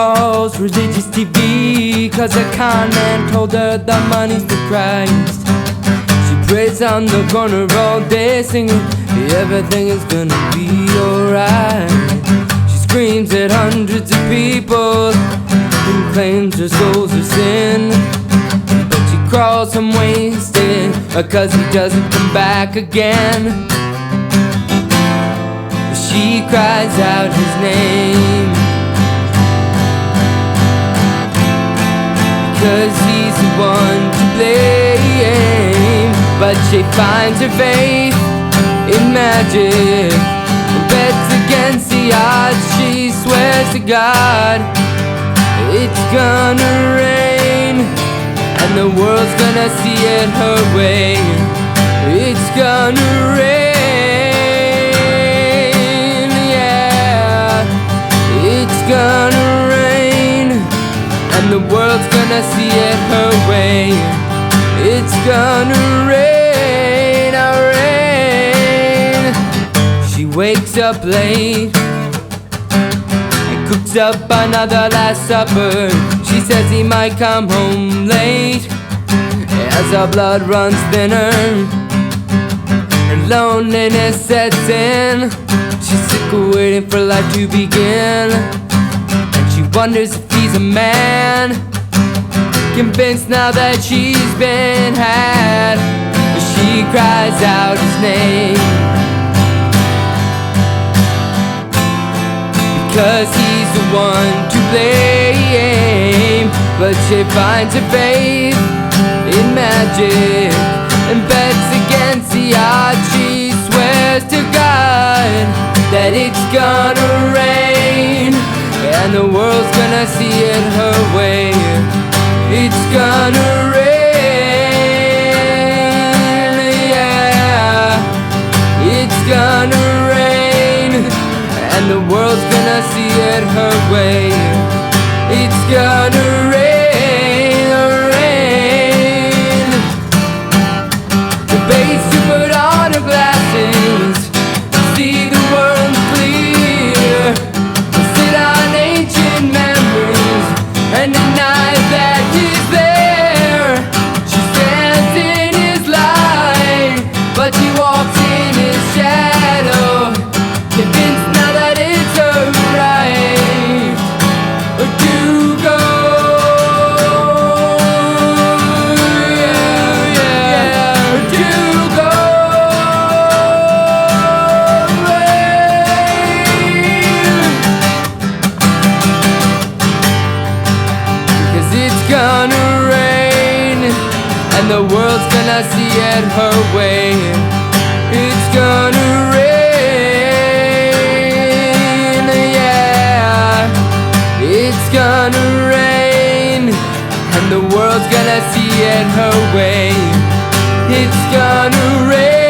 calls religious TV, 'cause a con man told her the money's the Christ. She prays on the corner all day singing, everything is gonna be alright. She screams at hundreds of people and claims her soul's her sin, but she crawls him wasted 'cause he doesn't come back again. She cries out his name, 'cause he's the one to blame. But she finds her faith in magic and bets against the odds. She swears to God it's gonna rain, and the world's gonna see it her way. It's gonna rain, yeah. It's gonna rain, and the world's gonna see it her way. It's gonna rain, rain. She wakes up late and cooks up another last supper. She says he might come home late as her blood runs thinner and loneliness sets in. She's sick of waiting for life to begin, and she wonders if he's a man, convinced now that she's been had. She cries out his name, because he's the one to blame. But she finds her faith in magic and bets against the odds. She swears to God that it's gonna rain, and the world's gonna see it her way. It's gonna rain, yeah. It's gonna rain, and the world's gonna see it her way. It's gonna rain, rain. The bass to put on her glasses, see the world clear, sit on ancient memories and deny that he's there. She stands in his light, but she walks in his shadow, convinced now that it's her right to go. Yeah, yeah, to go away. Because it's gonna rain, and the world's gonna see it her way. It's gonna rain, yeah. It's gonna rain, and the world's gonna see it her way. It's gonna rain.